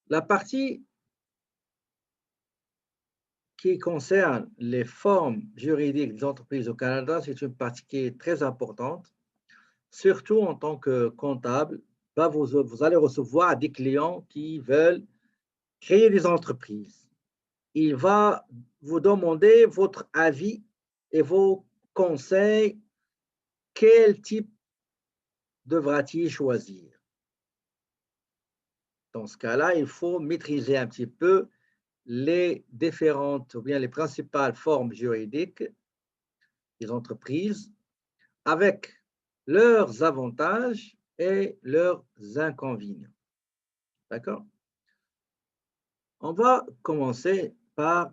La partie qui concerne les formes juridiques des entreprises au Canada, c'est une partie qui est très importante, surtout en tant que comptable. Vous allez recevoir des clients qui veulent créer des entreprises. Il va vous demander votre avis et vos conseils. Quel type devra-t-il choisir? Dans ce cas-là, il faut maîtriser un petit peu les différentes ou bien les principales formes juridiques des entreprises avec leurs avantages et leurs inconvénients. D'accord? On va commencer par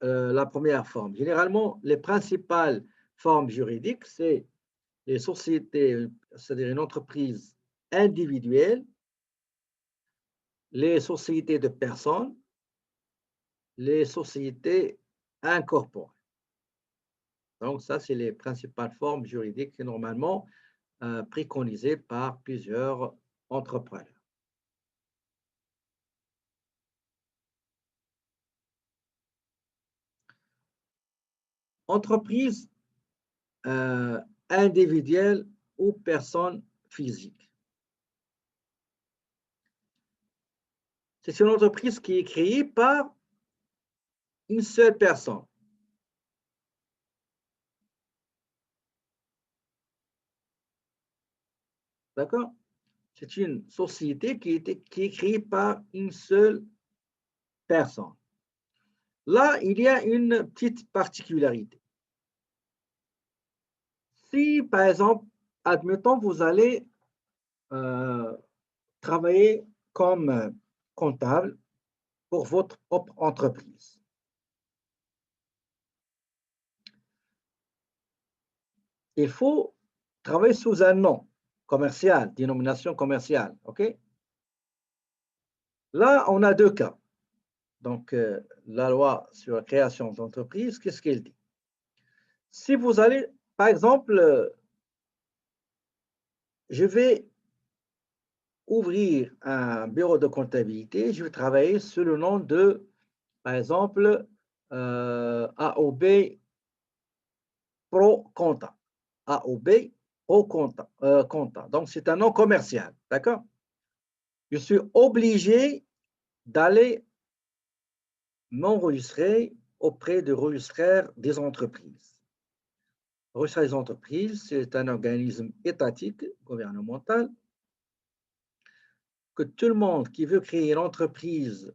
la première forme. Généralement, les principales formes juridiques, c'est les sociétés, c'est-à-dire une entreprise individuelle, les sociétés de personnes, les sociétés incorporées. Donc, ça, c'est les principales formes juridiques normalement préconisées par plusieurs entrepreneurs. Entreprise individuelle ou personne physique. C'est une entreprise qui est créée par une seule personne. D'accord? C'est une société qui est créée par une seule personne. Là, il y a une petite particularité. Si, par exemple, admettons, vous allez travailler comme comptable pour votre propre entreprise. Il faut travailler sous un nom commercial, dénomination commerciale. OK? Là, on a deux cas. Donc, la loi sur la création d'entreprise, qu'est-ce qu'elle dit? Si vous allez, par exemple, je vais ouvrir un bureau de comptabilité, je vais travailler sous le nom de, par exemple, AOB Pro Compta. AOB Pro Compta. Compta. Donc, c'est un nom commercial. D'accord? Je suis obligé d'aller m'enregistrer auprès de registraires des entreprises. Le registraire des entreprises, c'est un organisme étatique, gouvernemental, que tout le monde qui veut créer une entreprise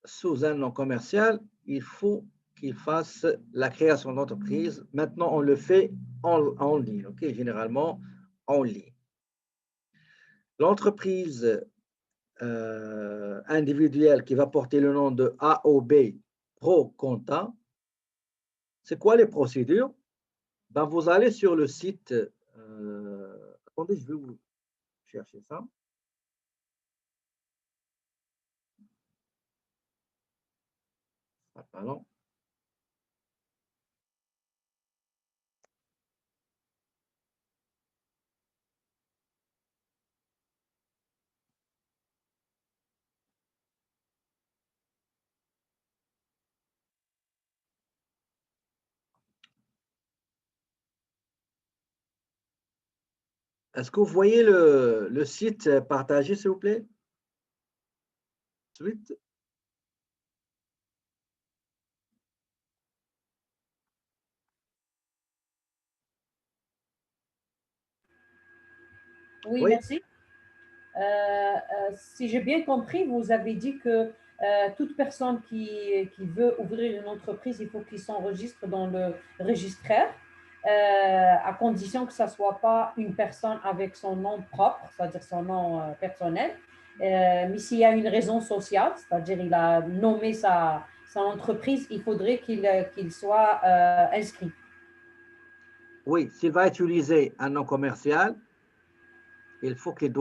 sous un nom commercial, il faut qu'il fasse la création d'entreprise. Maintenant, on le fait en ligne, okay? Généralement en ligne. L'entreprise individuelle qui va porter le nom de AOB Pro Compta, c'est quoi les procédures? Ben, vous allez sur le site, attendez, je vais vous chercher ça. Pardon. Est-ce que vous voyez le site partagé, s'il vous plaît? Suite. Oui, Oui, merci. Si j'ai bien compris, vous avez dit que toute personne qui veut ouvrir une entreprise, il faut qu'il s'enregistre dans le registraire, à condition que ça ne soit pas une personne avec son nom propre, c'est-à-dire son nom personnel, mais s'il y a une raison sociale, c'est-à-dire il a nommé son entreprise, il faudrait qu'il soit inscrit. oui, s'il va utiliser un nom commercial, il faut qu'il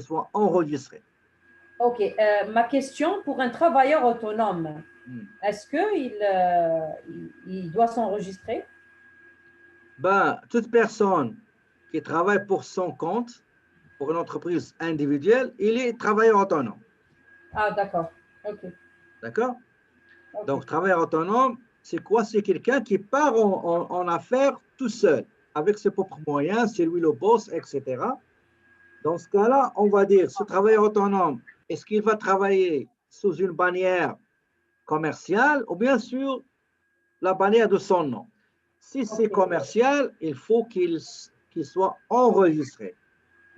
soit enregistré. OK. Ma question pour un travailleur autonome, est-ce qu'il doit s'enregistrer? Ben, toute personne qui travaille pour son compte pour une entreprise individuelle, il est travailleur autonome. Ah, d'accord. OK. D'accord? OK. Donc, travailleur autonome, c'est quoi? C'est quelqu'un qui part en affaires tout seul, avec ses propres moyens, c'est lui le boss, etc. Dans ce cas-là, on va dire, ce travailleur autonome, est-ce qu'il va travailler sous une bannière commerciale ou bien sur la bannière de son nom? Si c'est OK. commercial, il faut qu'il soit enregistré.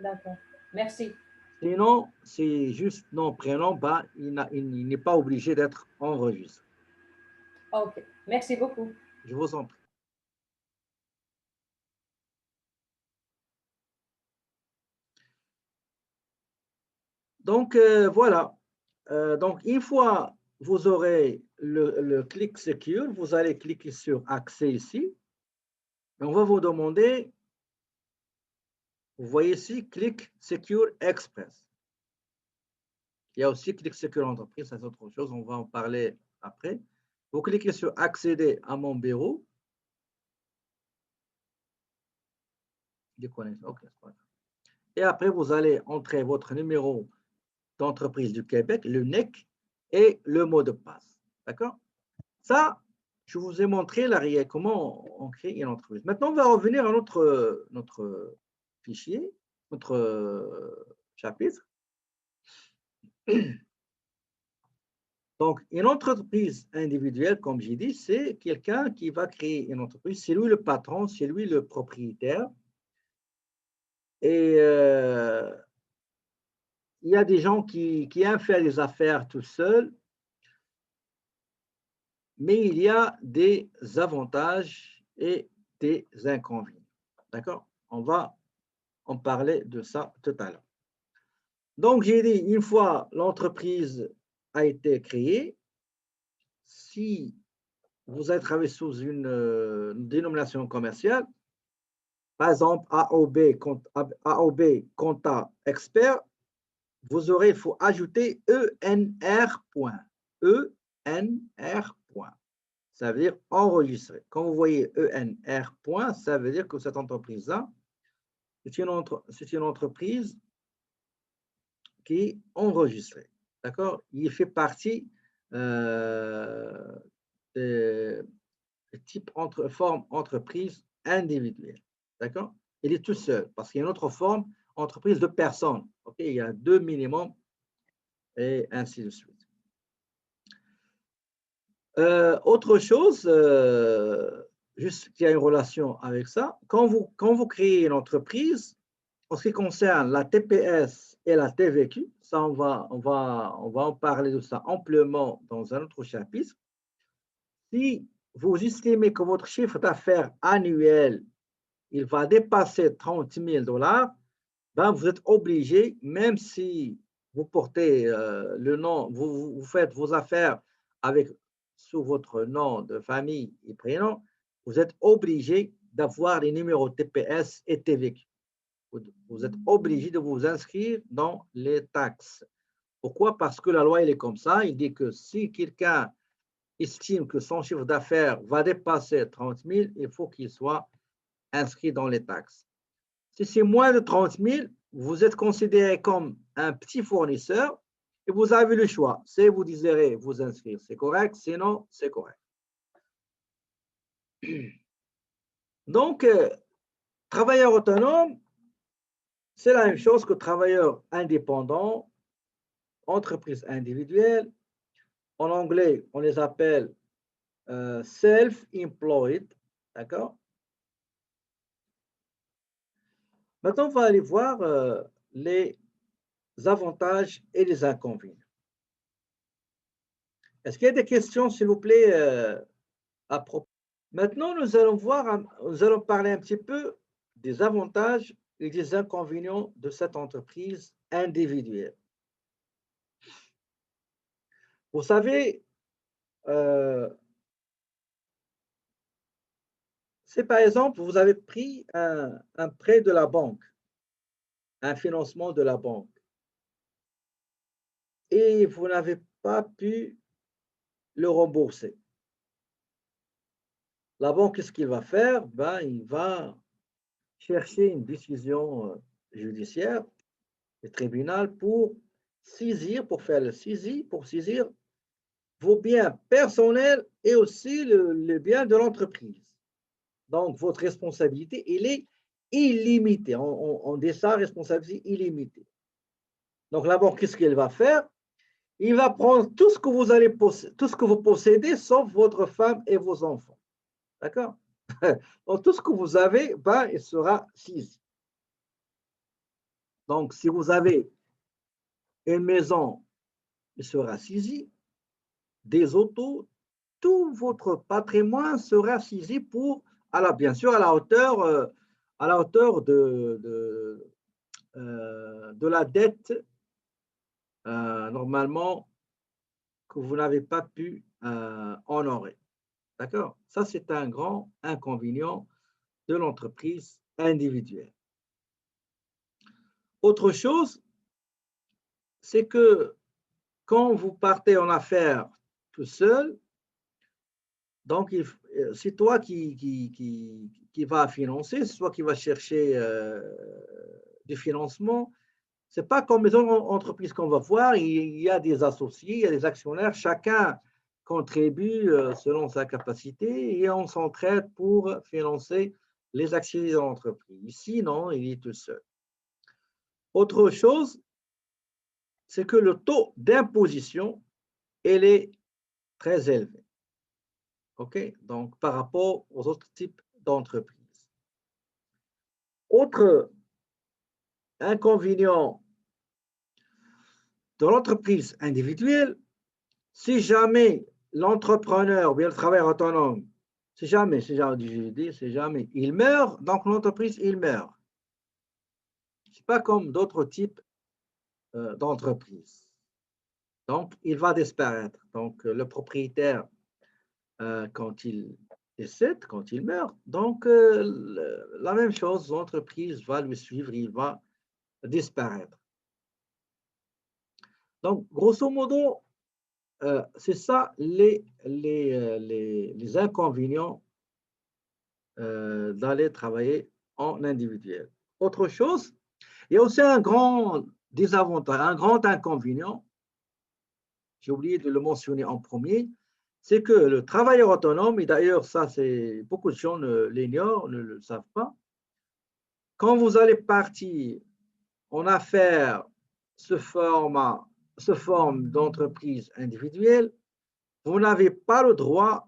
D'accord. Merci. Sinon, c'est juste nom, prénom, ben, il n'est pas obligé d'être enregistré. OK. Merci beaucoup. Je vous en prie. Donc, voilà. Donc, une fois vous aurez le clic Secure, vous allez cliquer sur Accès ici. Et on va vous demander, vous voyez ici, Clic Secure Express. Il y a aussi Clic Secure Entreprise, c'est autre chose, on va en parler après. Vous cliquez sur Accéder à mon bureau. Okay, et après, vous allez entrer votre numéro d'entreprise du Québec, le NEC, et le mot de passe. D'accord? Ça, je vous ai montré comment on crée une entreprise. Maintenant, on va revenir à notre fichier, notre chapitre. Donc, une entreprise individuelle, comme j'ai dit, c'est quelqu'un qui va créer une entreprise. C'est lui le patron, c'est lui le propriétaire. Et il y a des gens qui aiment faire des affaires tout seuls, mais il y a des avantages et des inconvénients. D'accord? On va en parler de ça tout à l'heure. Donc, j'ai dit, une fois l'entreprise a été créée, si vous avez travaillé sous une dénomination commerciale, par exemple AOB Compta Expert, vous aurez, il faut ajouter ENR point. ENR point. Ça veut dire enregistrer. Quand vous voyez ENR point, ça veut dire que cette entreprise-là, c'est une entreprise qui est enregistrée. D'accord? Il fait partie de type forme entreprise individuelle. D'accord? Il est tout seul parce qu'il y a une autre forme entreprise de personnes. Okay? Il y a 2 minimum et ainsi de suite. Autre chose, juste qu'il y a une relation avec ça, quand vous créez une entreprise, en ce qui concerne la TPS et la TVQ, ça on va en parler de ça amplement dans un autre chapitre. Si vous estimez que votre chiffre d'affaires annuel, il va dépasser 30 000 $, ben vous êtes obligé, même si vous portez le nom, vous faites vos affaires sous votre nom de famille et prénom, vous êtes obligé d'avoir les numéros TPS et TVQ. Vous êtes obligé de vous inscrire dans les taxes. Pourquoi? Parce que la loi, elle est comme ça. Il dit que si quelqu'un estime que son chiffre d'affaires va dépasser 30 000, il faut qu'il soit inscrit dans les taxes. Si c'est moins de 30 000, vous êtes considéré comme un petit fournisseur et vous avez le choix. Si vous désirez vous inscrire, c'est correct, sinon, c'est correct. Donc, travailleur autonome, c'est la même chose que travailleur indépendant, entreprise individuelle. En anglais, on les appelle self-employed. D'accord? Maintenant, on va aller voir les avantages et les inconvénients. Est-ce qu'il y a des questions, s'il vous plaît, à propos? Maintenant, nous allons parler un petit peu des avantages et des inconvénients de cette entreprise individuelle. Vous savez, si par exemple, vous avez pris un prêt de la banque, un financement de la banque, et vous n'avez pas pu le rembourser. La banque, qu'est-ce qu'il va faire? Ben, il va chercher une décision judiciaire le tribunal pour saisir, pour faire le saisie, pour saisir vos biens personnels et aussi le bien de l'entreprise. Donc, votre responsabilité, elle est illimitée. On dit ça, responsabilité illimitée. Donc, la banque, qu'est-ce qu'elle va faire? Il va prendre tout ce que vous allez posséder, tout ce que vous possédez, sauf votre femme et vos enfants. D'accord? Donc, tout ce que vous avez, ben, il sera saisi. Donc, si vous avez une maison, il sera saisi. Des autos, tout votre patrimoine sera saisi pour, bien sûr, à la hauteur de la dette, normalement, que vous n'avez pas pu honorer. D'accord? Ça, c'est un grand inconvénient de l'entreprise individuelle. Autre chose, c'est que quand vous partez en affaires tout seul, donc c'est toi qui va financer, c'est toi qui va chercher du financement. Ce n'est pas comme les autres entreprises qu'on va voir, il y a des associés, il y a des actionnaires, chacun contribue selon sa capacité et on s'entraide pour financer les activités de l'entreprise. Ici, non, il est tout seul. Autre chose, c'est que le taux d'imposition, il est très élevé. OK? Donc, par rapport aux autres types d'entreprises. Autre inconvénient de l'entreprise individuelle, si jamais l'entrepreneur ou bien le travailleur autonome, si jamais il meurt, donc l'entreprise, il meurt. Ce n'est pas comme d'autres types d'entreprises. Donc, il va disparaître. Donc, le propriétaire, quand il décède, quand il meurt, donc la même chose, l'entreprise va lui suivre, il va disparaître. Donc, grosso modo, c'est ça les inconvénients d'aller travailler en individuel. Autre chose, il y a aussi un grand désavantage, un grand inconvénient, j'ai oublié de le mentionner en premier, c'est que le travailleur autonome, et d'ailleurs ça, c'est beaucoup de gens l'ignorent, ne le savent pas, quand vous allez partir en affaires se forme d'entreprise individuelle, vous n'avez pas le droit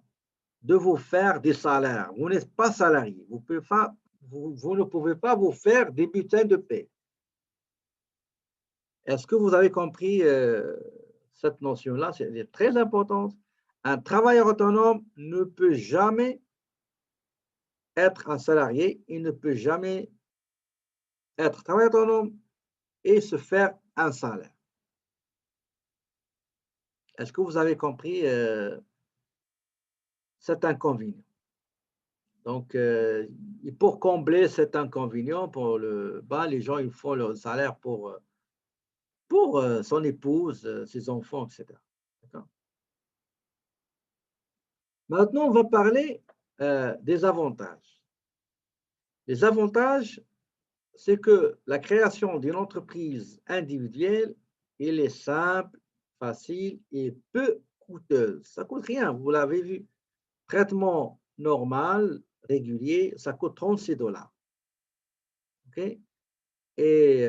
de vous faire des salaires. Vous n'êtes pas salarié. Vous ne pouvez pas vous faire des bulletins de paie. Est-ce que vous avez compris cette notion-là? C'est très importante. Un travailleur autonome ne peut jamais être un salarié. Il ne peut jamais être travailleur autonome et se faire un salaire. Est-ce que vous avez compris cet inconvénient? Donc, pour combler cet inconvénient, les gens ils font leur salaire pour son épouse, ses enfants, etc. Maintenant, on va parler des avantages. Les avantages, c'est que la création d'une entreprise individuelle, elle est simple, facile et peu coûteuse. Ça ne coûte rien, vous l'avez vu. Traitement normal, régulier, ça coûte 36 $. OK? Et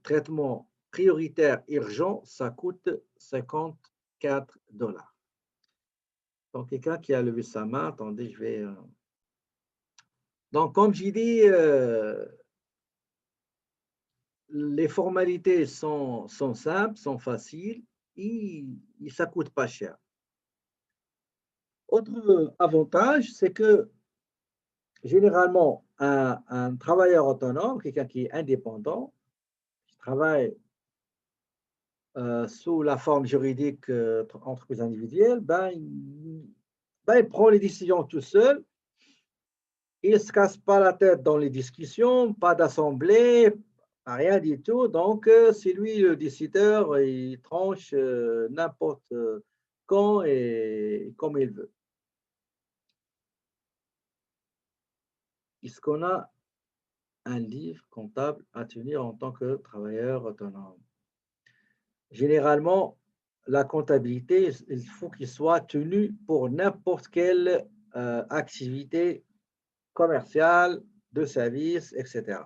traitement prioritaire urgent, ça coûte 54 $. Donc, quelqu'un qui a levé sa main, attendez, je vais. Donc, comme j'ai dit, les formalités sont simples, sont faciles et ça ne coûte pas cher. Autre avantage, c'est que généralement, un travailleur autonome, quelqu'un qui est indépendant, qui travaille sous la forme juridique entreprise individuelle, il prend les décisions tout seul. Il ne se casse pas la tête dans les discussions, pas d'assemblée, rien du tout. Donc, c'est lui le décideur, il tranche n'importe quand et comme il veut. Est-ce qu'on a un livre comptable à tenir en tant que travailleur autonome. Généralement, la comptabilité, il faut qu'il soit tenu pour n'importe quelle activité commerciale, de service, etc.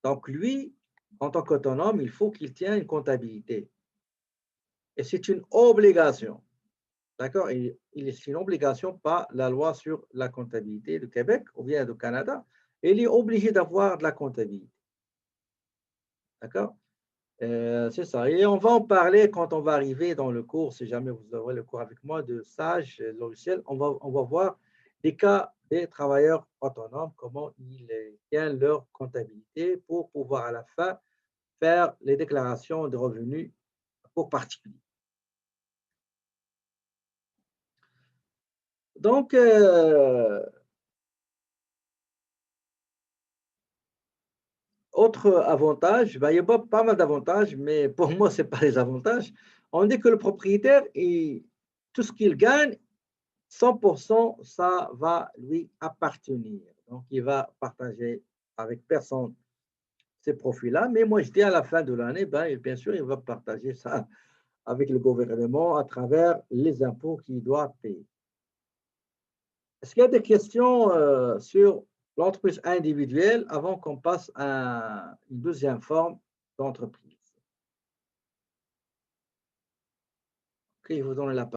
Donc, lui, en tant qu'autonome, il faut qu'il tienne une comptabilité. Et c'est une obligation. D'accord? C'est une obligation par la loi sur la comptabilité du Québec ou bien du Canada. Il est obligé d'avoir de la comptabilité. D'accord? C'est ça. Et on va en parler quand on va arriver dans le cours, si jamais vous aurez le cours avec moi de Sage logiciel. On va voir des cas des travailleurs autonomes, comment ils tiennent leur comptabilité pour pouvoir à la fin faire les déclarations de revenus pour particuliers. Donc, autre avantage, ben, il y a pas mal d'avantages, mais pour moi, ce n'est pas les avantages. On dit que le propriétaire, tout ce qu'il gagne, 100%, ça va lui appartenir. Donc, il va partager avec personne ces profits-là. Mais moi, je dis à la fin de l'année, ben, bien sûr, il va partager ça avec le gouvernement à travers les impôts qu'il doit payer. Est-ce qu'il y a des questions sur l'entreprise individuelle avant qu'on passe à une deuxième forme d'entreprise? Ok, je vous donne la parole.